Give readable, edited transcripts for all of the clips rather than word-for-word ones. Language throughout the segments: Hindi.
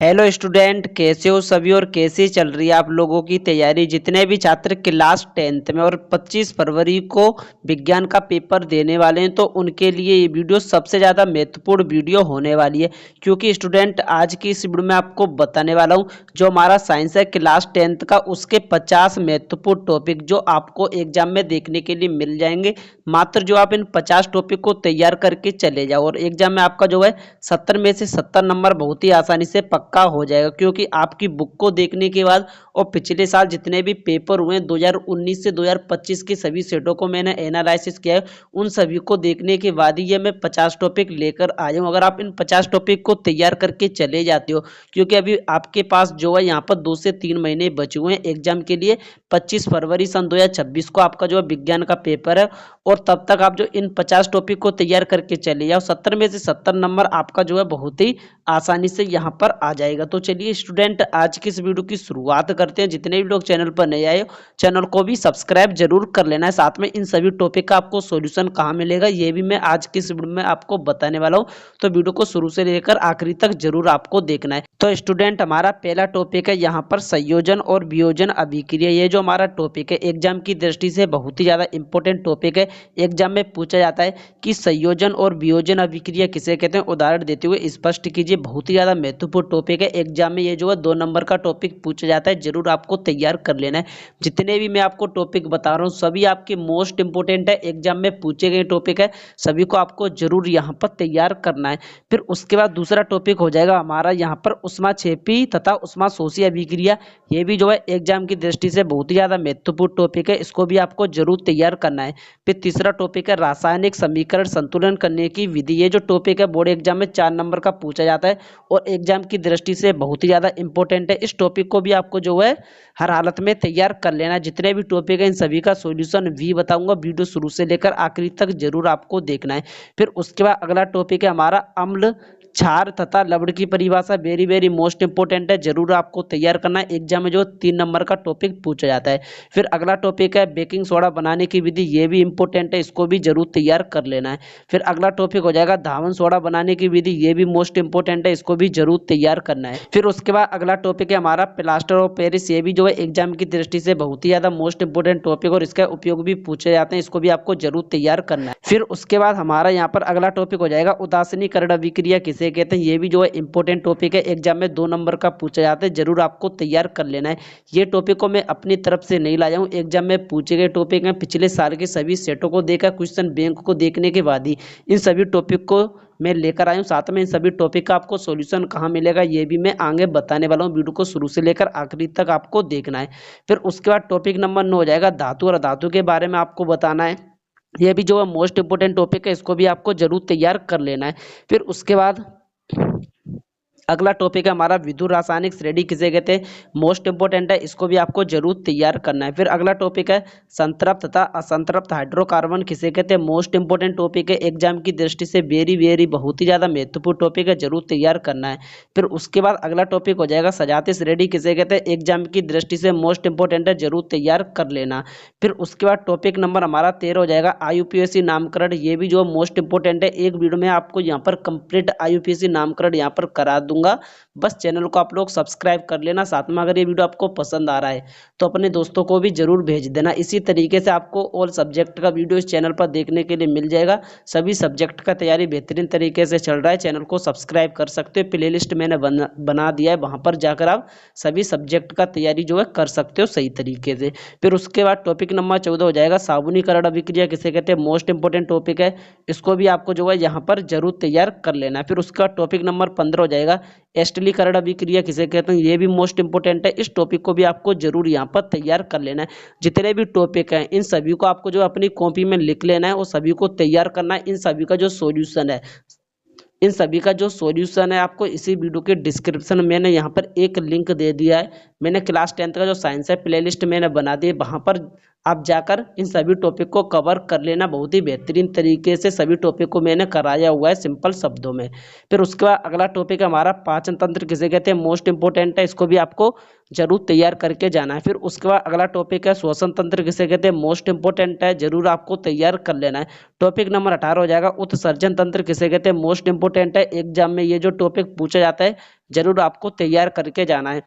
हेलो स्टूडेंट, कैसे हो सभी और कैसे चल रही है आप लोगों की तैयारी। जितने भी छात्र क्लास 10th में और 25 फरवरी को विज्ञान का पेपर देने वाले हैं तो उनके लिए ये वीडियो सबसे ज़्यादा महत्वपूर्ण वीडियो होने वाली है। क्योंकि स्टूडेंट आज की इस वीडियो में आपको बताने वाला हूँ जो हमारा साइंस है क्लास 10th का, उसके 50 महत्वपूर्ण टॉपिक जो आपको एग्जाम में देखने के लिए मिल जाएंगे। मात्र जो आप इन 50 टॉपिक को तैयार करके चले जाओ और एग्जाम में आपका जो है 70 में से 70 नंबर बहुत ही आसानी से पक्का हो जाएगा। क्योंकि आपकी बुक को देखने के बाद और पिछले साल जितने भी पेपर हुए 2019 से 2025 के सभी सेटों को मैंने एनालिसिस किया है, उन सभी को देखने के बाद ही ये मैं 50 टॉपिक लेकर आ जाऊँ। अगर आप इन 50 टॉपिक को तैयार करके चले जाते हो, क्योंकि अभी आपके पास जो है यहाँ पर 2 से 3 महीने बचे हुए हैं एग्जाम के लिए। 25 फरवरी सन 2026 को आपका जो है विज्ञान का पेपर है और तब तक आप जो इन 50 टॉपिक को तैयार करके चले जाओ, 70 में से 70 नंबर आपका जो है बहुत ही आसानी से यहाँ पर आ जाएगा। तो चलिए स्टूडेंट, आज की इस वीडियो की शुरुआत करते हैं। जितने भी लोग चैनल पर नए आए हो, चैनल को भी सब्सक्राइब जरूर कर लेना है। साथ में इन सभी टॉपिक का आपको सॉल्यूशन कहाँ मिलेगा ये भी मैं आज की इस वीडियो में आपको बताने वाला हूँ। तो वीडियो को शुरू से लेकर आखिरी तक जरूर आपको देखना है। तो स्टूडेंट, हमारा पहला टॉपिक है यहाँ पर संयोजन और वियोजन अभिक्रिया। ये जो हमारा टॉपिक है एग्जाम की दृष्टि से बहुत ही ज्यादा इंपॉर्टेंट टॉपिक है। एग्जाम में पूछा जाता है कि संयोजन और वियोजन अभिक्रिया किसे कहते हैं, उदाहरण देते हुए स्पष्ट कीजिए। बहुत ही ज्यादा महत्वपूर्ण टॉपिक है। एग्जाम में ये जो है 2 नंबर का टॉपिक पूछा जाता है, जरूर आपको तैयार कर लेना है। जितने भी मैं आपको टॉपिक बता रहा हूँ सभी आपके मोस्ट इंपोर्टेंट है, एग्जाम में पूछे गए टॉपिक है, सभी को आपको जरूर यहाँ पर तैयार करना है। फिर उसके बाद दूसरा टॉपिक हो जाएगा हमारा यहाँ पर ऊष्माक्षेपी तथा ऊष्माशोषी अभिक्रिया। ये भी जो है एग्जाम की दृष्टि से बहुत ही ज्यादा महत्वपूर्ण टॉपिक है, इसको भी आपको जरूर तैयार करना है। फिर तीसरा टॉपिक है रासायनिक समीकरण संतुलन करने की विधि। ये जो टॉपिक है बोर्ड एग्जाम में 4 नंबर का पूछा जाता है और एग्जाम की दृष्टि से बहुत ही ज्यादा इंपॉर्टेंट है। इस टॉपिक को भी आपको जो है हर हालत में तैयार कर लेना है। जितने भी टॉपिक है इन सभी का सॉल्यूशन भी बताऊंगा, वीडियो शुरू से लेकर आखिरी तक जरूर आपको देखना है। फिर उसके बाद अगला टॉपिक है हमारा अम्ल क्षार तथा लवण की परिभाषा। वेरी वेरी मोस्ट इंपोर्टेंट है, जरूर आपको तैयार करना है। एग्जाम में जो 3 नंबर का टॉपिक पूछा जाता है। फिर अगला टॉपिक है बेकिंग सोडा बनाने की विधि। ये भी इंपॉर्टेंट है, इसको भी जरूर तैयार कर लेना है। फिर अगला टॉपिक हो जाएगा धावन सोडा बनाने की विधि। ये भी मोस्ट इंपोर्टेंट है, इसको भी जरूर तैयार करना है। फिर उसके बाद अगला टॉपिक है हमारा प्लास्टर ऑफ पेरिस। ये भी जो है एग्जाम की दृष्टि से बहुत ही ज्यादा मोस्ट इंपोर्टेंट टॉपिक और इसका उपयोग भी पूछे जाते हैं, इसको भी आपको जरूर तैयार करना है। फिर उसके बाद हमारा यहाँ पर अगला टॉपिक हो जाएगा उदासीनीकरण अभिक्रिया किसे कहते हैं। ये भी जो है इंपॉर्टेंट टॉपिक है, एग्जाम में 2 नंबर का पूछा जाता है, जरूर आपको तैयार कर लेना है। ये टॉपिक को मैं अपनी तरफ से नहीं लाया हूँ, एग्जाम में पूछे गए टॉपिक हैं। पिछले साल के सभी सेटों को देखा, क्वेश्चन बैंक को देखने के बाद ही इन सभी टॉपिक को मैं लेकर आया हूँ। साथ में इन सभी टॉपिक का आपको सॉल्यूशन कहाँ मिलेगा ये भी मैं आगे बताने वाला हूँ। वीडियो को शुरू से लेकर आखिरी तक आपको देखना है। फिर उसके बाद टॉपिक नंबर 9 हो जाएगा धातु और धातु के बारे में आपको बताना है। यह भी जो है मोस्ट इंपोर्टेंट टॉपिक है, इसको भी आपको जरूर तैयार कर लेना है। फिर उसके बाद अगला टॉपिक है हमारा विद्युत रासायनिक श्रेणी किसे कहते हैं, मोस्ट इंपोर्टेंट है, इसको भी आपको जरूर तैयार करना है। फिर अगला टॉपिक है संतृप्त तथा असंतृप्त हाइड्रोकार्बन किसे कहते हैं, मोस्ट इंपोर्टेंट टॉपिक है, एग्जाम की दृष्टि से वेरी वेरी बहुत ही ज्यादा महत्वपूर्ण टॉपिक है, जरूर तैयार करना है। फिर उसके बाद अगला टॉपिक हो जाएगा सजातीय श्रेणी किसे कहते हैं, एग्जाम की दृष्टि से मोस्ट इंपोर्टेंट है, जरूर तैयार कर लेना। फिर उसके बाद टॉपिक नंबर हमारा 13 हो जाएगा आईयूपीएसी नामकरण। ये भी जो मोस्ट इंपोर्टेंट है, एक वीडियो में आपको यहाँ पर कंप्लीट आईयूपीएसी नामकरण यहाँ पर करा दूंगा। बस चैनल को आप लोग सब्सक्राइब कर लेना। साथ में अगर ये वीडियो आपको पसंद आ रहा है तो अपने दोस्तों को भी जरूर भेज देना। इसी तरीके से आपको ऑल सब्जेक्ट का वीडियो इस चैनल पर देखने के लिए मिल जाएगा। सभी सब्जेक्ट का तैयारी बेहतरीन तरीके से चल रहा है, चैनल को सब्सक्राइब कर सकते हो। प्ले लिस्ट मैंने बना दिया है, वहां पर जाकर आप सभी सब्जेक्ट का तैयारी जो है कर सकते हो सही तरीके से। फिर उसके बाद टॉपिक नंबर 14 हो जाएगा साबुनीकरण अभिक्रिया किसे कहते हैं, मोस्ट इंपोर्टेंट टॉपिक है, इसको भी आपको जो है यहाँ पर जरूर तैयार कर लेना है। फिर उसका टॉपिक नंबर 15 हो जाएगा एस्टिलीकरण अभिक्रिया किसे कहते हैं। ये भी मोस्ट इंपोर्टेंट है, इस टॉपिक को भी आपको जरूर यहाँ पर तैयार कर लेना है। जितने भी टॉपिक हैं इन सभी को आपको जो अपनी कॉपी में लिख लेना है और सभी को तैयार करना है। इन सभी का जो सॉल्यूशन है, इन सभी का जो सॉल्यूशन है आपको इसी वीडियो के डिस्क्रिप्शन में मैंने यहाँ पर एक लिंक दे दिया है। मैंने क्लास 10th का जो साइंस है प्लेलिस्ट मैंने बना दी है, वहाँ पर आप जाकर इन सभी टॉपिक को कवर कर लेना। बहुत ही बेहतरीन तरीके से सभी टॉपिक को मैंने कराया हुआ है सिंपल शब्दों में। फिर उसके बाद अगला टॉपिक हमारा पाचन तंत्र किसे कहते हैं, मोस्ट इंपोर्टेंट है, इसको भी आपको जरूर तैयार करके जाना है। फिर उसके बाद अगला टॉपिक है श्वसन तंत्र किसे कहते हैं, मोस्ट इंपोर्टेंट है, जरूर आपको तैयार कर लेना है। टॉपिक नंबर 18 हो जाएगा उत्सर्जन तंत्र किसे कहते हैं, मोस्ट इंपोर्टेंट है, एग्जाम में ये जो टॉपिक पूछा जाता है जरूर आपको तैयार करके जाना है।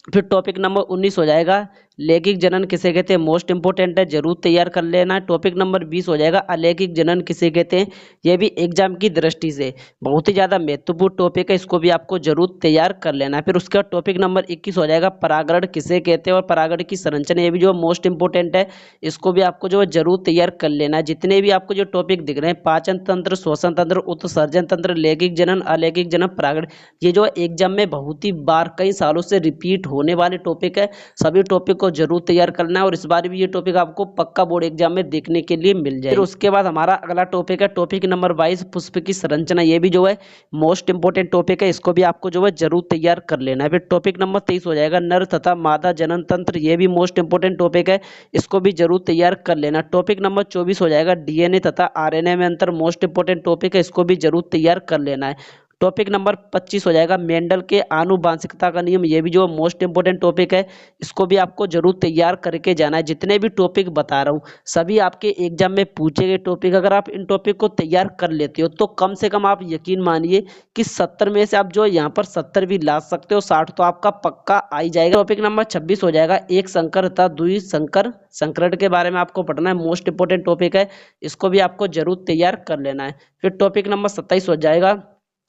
फिर टॉपिक नंबर 19 हो जाएगा लैंगिक जनन किसे कहते हैं, मोस्ट इंपोर्टेंट है, जरूर तैयार कर लेना है। टॉपिक नंबर 20 हो जाएगा अलैंगिक जनन किसे कहते हैं, यह भी एग्जाम की दृष्टि से बहुत ही ज्यादा महत्वपूर्ण टॉपिक है, इसको भी आपको जरूर तैयार कर लेना है। फिर उसके बाद टॉपिक नंबर 21 हो जाएगा परागण किसे कहते हैं और परागण की संरचना, ये भी जो मोस्ट इंपोर्टेंट है, इसको भी आपको जो है जरूर तैयार कर लेना है। जितने भी आपको जो टॉपिक दिख रहे हैं पाचन तंत्र, श्वसन तंत्र, उत्सर्जन तंत्र, लैंगिक जनन, अलैंगिक जनन, परागण, ये जो एग्जाम में बहुत ही बार कई सालों से रिपीट होने वाले टॉपिक है, सभी टॉपिक को जरूर तैयार करना है और इस बार भी ये टॉपिक आपको पक्का बोर्ड एग्जाम में देखने के लिए मिल जाए। फिर उसके बाद हमारा अगला टॉपिक है टॉपिक नंबर 22 पुष्प की संरचना, ये भी जो है मोस्ट इंपोर्टेंट टॉपिक है, इसको भी आपको जो है जरूर तैयार कर लेना है। फिर टॉपिक नंबर 23 हो जाएगा नर तथा मादा जनन तंत्र, ये भी मोस्ट इंपोर्टेंट टॉपिक है, इसको भी जरूर तैयार कर लेना। टॉपिक नंबर 24 हो जाएगा डीएनए तथा आरएनए में अंतर, मोस्ट इंपोर्टेंट टॉपिक है, इसको भी जरूर तैयार कर लेना है। टॉपिक नंबर 25 हो जाएगा मेंडल के आनुवांशिकता का नियम, ये भी जो मोस्ट इंपोर्टेंट टॉपिक है, इसको भी आपको जरूर तैयार करके जाना है। जितने भी टॉपिक बता रहा हूँ सभी आपके एग्जाम में पूछे गए टॉपिक, अगर आप इन टॉपिक को तैयार कर लेते हो तो कम से कम आप यकीन मानिए कि 70 में से आप जो यहाँ पर 70 भी ला सकते हो, 60 तो आपका पक्का आ ही जाएगा। टॉपिक नंबर 26 हो जाएगा एक संकर तथा द्वि संकर संकरण के बारे में आपको पढ़ना है, मोस्ट इंपोर्टेंट टॉपिक है, इसको भी आपको जरूर तैयार कर लेना है। फिर टॉपिक नंबर 27 हो जाएगा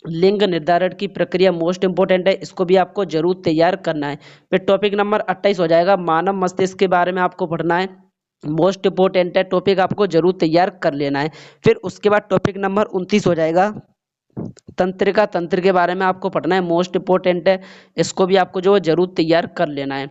लिंग निर्धारण की प्रक्रिया, मोस्ट इंपोर्टेंट है, इसको भी आपको जरूर तैयार करना है। फिर टॉपिक नंबर 28 हो जाएगा मानव मस्तिष्क के बारे में आपको पढ़ना है, मोस्ट इंपोर्टेंट है, टॉपिक आपको जरूर तैयार कर लेना है। फिर उसके बाद टॉपिक नंबर 29 हो जाएगा तंत्रिका तंत्र के बारे में आपको पढ़ना है, मोस्ट इंपोर्टेंट है, इसको भी आपको जो है जरूर तैयार कर लेना है।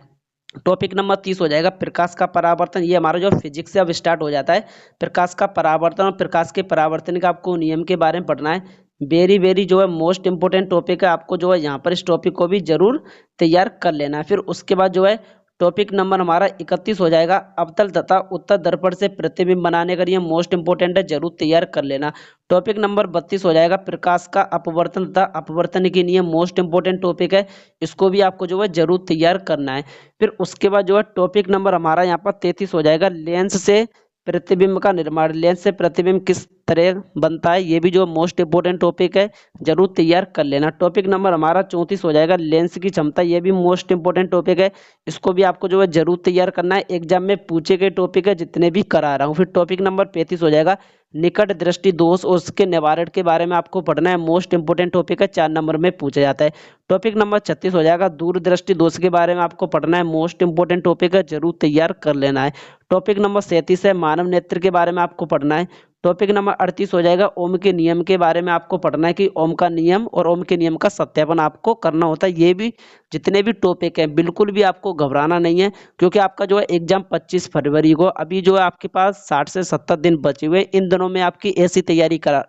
टॉपिक नंबर 30 हो जाएगा प्रकाश का परावर्तन, ये हमारा जो फिजिक्स से अब स्टार्ट हो जाता है, प्रकाश का परावर्तन और प्रकाश के परावर्तन का आपको नियम के बारे में पढ़ना है, वेरी जो है मोस्ट इंपोर्टेंट टॉपिक है, आपको जो है यहाँ पर इस टॉपिक को भी जरूर तैयार कर लेना है। फिर उसके बाद जो है टॉपिक नंबर हमारा 31 हो जाएगा अवतल तथा उत्तर दर्पण से प्रतिबिंब बनाने का नियम, मोस्ट इंपोर्टेंट है, जरूर तैयार कर लेना। टॉपिक नंबर 32 हो जाएगा प्रकाश का अपवर्तन तथा अपवर्तन के नियम, मोस्ट इंपोर्टेंट टॉपिक है, इसको भी आपको जो है जरूर तैयार करना है। फिर उसके बाद जो है टॉपिक नंबर हमारा यहाँ पर 33 हो जाएगा लेंस से प्रतिबिंब का निर्माण, लेंस से प्रतिबिंब किस तरह बनता है, ये भी जो मोस्ट इंपोर्टेंट टॉपिक है, जरूर तैयार कर लेना। टॉपिक नंबर हमारा 34 हो जाएगा लेंस की क्षमता, ये भी मोस्ट इंपोर्टेंट टॉपिक है, इसको भी आपको जो है जरूर तैयार करना है, एग्जाम में पूछे गए टॉपिक है जितने भी करा रहा हूँ। फिर टॉपिक नंबर 35 हो जाएगा निकट दृष्टि दोष और उसके निवारण के बारे में आपको पढ़ना है, मोस्ट इंपोर्टेंट टॉपिक है, 4 नंबर में पूछा जाता है। टॉपिक नंबर 36 हो जाएगा दूरदृष्टि दोष के बारे में आपको पढ़ना है, मोस्ट इंपोर्टेंट टॉपिक है, जरूर तैयार कर लेना है। टॉपिक नंबर 37 है मानव नेत्र के बारे में आपको पढ़ना है। टॉपिक नंबर 38 हो जाएगा ओम के नियम के बारे में आपको पढ़ना है कि ओम का नियम और ओम के नियम का सत्यापन आपको करना होता है। ये भी जितने भी टॉपिक हैं बिल्कुल भी आपको घबराना नहीं है, क्योंकि आपका जो है एग्जाम 25 फरवरी को, अभी जो है आपके पास 60 से 70 दिन बचे हुए, इन दिनों में आपकी ऐसी तैयारी करा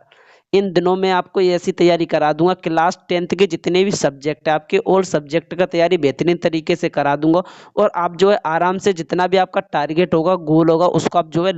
इन दिनों में आपको ऐसी तैयारी करा दूंगा, क्लास 10th के जितने भी सब्जेक्ट है आपके ऑल सब्जेक्ट का तैयारी बेहतरीन तरीके से करा दूंगा, और आप जो है आराम से जितना भी आपका टारगेट होगा, गोल होगा, उसको आप जो है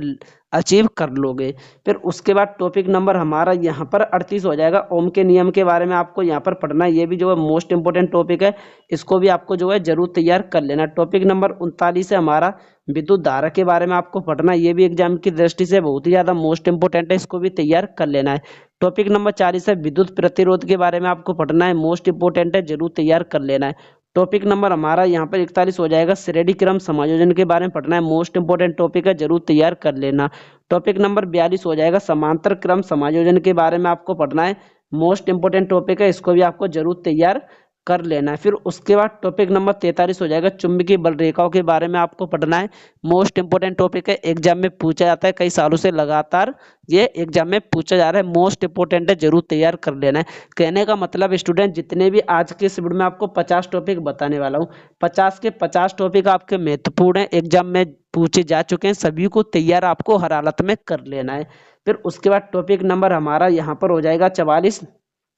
अचीव कर लोगे। फिर उसके बाद टॉपिक नंबर हमारा यहाँ पर 38 हो जाएगा ओम के नियम के बारे में आपको यहाँ पर पढ़ना है, ये भी जो है मोस्ट इंपोर्टेंट टॉपिक है, इसको भी आपको जो है जरूर तैयार कर लेना। टॉपिक नंबर 39 है हमारा विद्युत धारा के बारे में आपको पढ़ना है, ये भी एग्जाम की दृष्टि से बहुत ही ज्यादा मोस्ट इंपोर्टेंट है, इसको भी तैयार कर लेना है। टॉपिक नंबर 40 है विद्युत प्रतिरोध के बारे में आपको पढ़ना है, मोस्ट इंपोर्टेंट है, जरूर तैयार कर लेना है। टॉपिक नंबर हमारा यहाँ पर 41 हो जाएगा श्रेणी क्रम समायोजन के बारे में पढ़ना है, मोस्ट इंपोर्टेंट टॉपिक है, जरूर तैयार कर लेना। टॉपिक नंबर 42 हो जाएगा समांतर क्रम समायोजन के बारे में आपको पढ़ना है, मोस्ट इंपोर्टेंट टॉपिक है, इसको भी आपको जरूर तैयार कर लेना है। फिर उसके बाद टॉपिक नंबर 43 हो जाएगा चुंबकीय बल रेखाओं के बारे में आपको पढ़ना है, मोस्ट इंपोर्टेंट टॉपिक है, एग्जाम में पूछा जाता है, कई सालों से लगातार ये एग्जाम में पूछा जा रहा है, मोस्ट इंपोर्टेंट है, जरूर तैयार कर लेना है। कहने का मतलब स्टूडेंट जितने भी आज के इस वीडियो में आपको 50 टॉपिक बताने वाला हूँ, 50 के 50 टॉपिक आपके महत्वपूर्ण है, एग्जाम में पूछे जा चुके हैं, सभी को तैयार आपको हर हालत में कर लेना है। फिर उसके बाद टॉपिक नंबर हमारा यहाँ पर हो जाएगा 44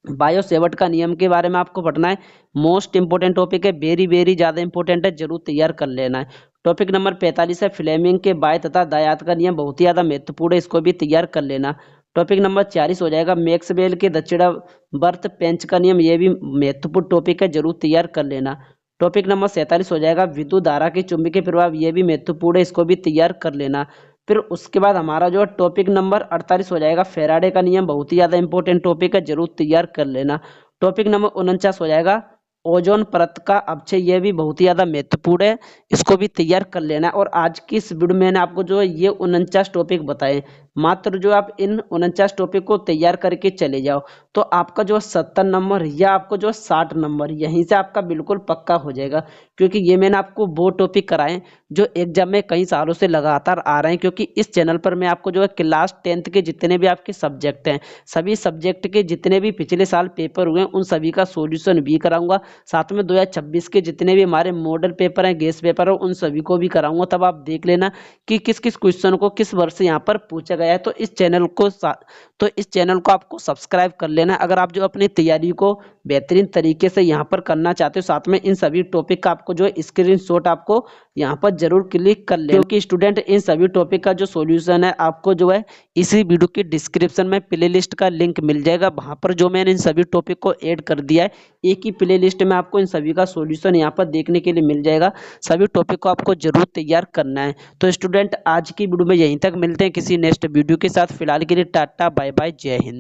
बायो सेवर्ट का नियम के बारे में आपको पढ़ना है, मोस्ट इंपोर्टेंट टॉपिक है, वेरी ज्यादा इंपोर्टेंट है, जरूर तैयार कर लेना है। टॉपिक नंबर 45 है फ्लेमिंग के बाय तथा दायात का नियम, बहुत ही ज़्यादा महत्वपूर्ण है, इसको भी तैयार कर लेना। टॉपिक नंबर 40 हो जाएगा मैक्सवेल के दक्षिणावर्त पेंच का नियम, ये भी महत्वपूर्ण टॉपिक है, जरूर तैयार कर लेना। टॉपिक नंबर 47 हो जाएगा विद्युत धारा के चुंबकीय प्रभाव, ये भी महत्वपूर्ण है, इसको भी तैयार कर लेना। फिर उसके बाद हमारा जो है टॉपिक नंबर 48 हो जाएगा फैराडे का नियम, बहुत ही ज़्यादा इंपॉर्टेंट टॉपिक है, जरूर तैयार कर लेना। टॉपिक नंबर 49 हो जाएगा ओजोन परत का अपक्षय, यह भी बहुत ही ज़्यादा महत्वपूर्ण है, इसको भी तैयार कर लेना। और आज की इस वीडियो में मैंने आपको जो है ये 49 टॉपिक बताए, मात्र जो आप इन 49 टॉपिक को तैयार करके चले जाओ तो आपका जो 70 नंबर या आपको जो 60 नंबर यहीं से आपका बिल्कुल पक्का हो जाएगा, क्योंकि ये मैंने आपको वो टॉपिक कराए जो एग्जाम में कई सालों से लगातार आ रहे हैं। क्योंकि इस चैनल पर मैं आपको जो है क्लास 10th के जितने भी आपके सब्जेक्ट हैं, सभी सब्जेक्ट के जितने भी पिछले साल पेपर हुए हैं उन सभी का सॉल्यूशन भी कराऊंगा, साथ में 2026 के जितने भी हमारे मॉडल पेपर हैं, गेस पेपर है, उन सभी को भी कराऊंगा। तब आप देख लेना कि किस किस क्वेश्चन को किस वर्ष से यहाँ पर पूछा गया है। तो इस चैनल को आपको सब्सक्राइब कर लेना अगर आप जो अपनी तैयारी को बेहतरीन तरीके से यहाँ पर करना चाहते हो। साथ में इन सभी टॉपिक का आपको जो है स्क्रीनशॉट आपको यहाँ पर जरूर क्लिक कर लेना, क्योंकि स्टूडेंट इन सभी टॉपिक का जो सॉल्यूशन है आपको जो है इसी वीडियो की डिस्क्रिप्शन में प्लेलिस्ट का लिंक मिल जाएगा, वहां पर जो मैंने इन सभी टॉपिक को ऐड कर दिया है, एक ही प्लेलिस्ट में आपको इन सभी का सॉल्यूशन यहाँ पर देखने के लिए मिल जाएगा। सभी टॉपिक को आपको जरूर तैयार करना है। तो स्टूडेंट आज की वीडियो में यहीं तक, मिलते हैं किसी नेक्स्ट वीडियो के साथ। फिलहाल के लिए टाटा बाय बाय, जय हिंद।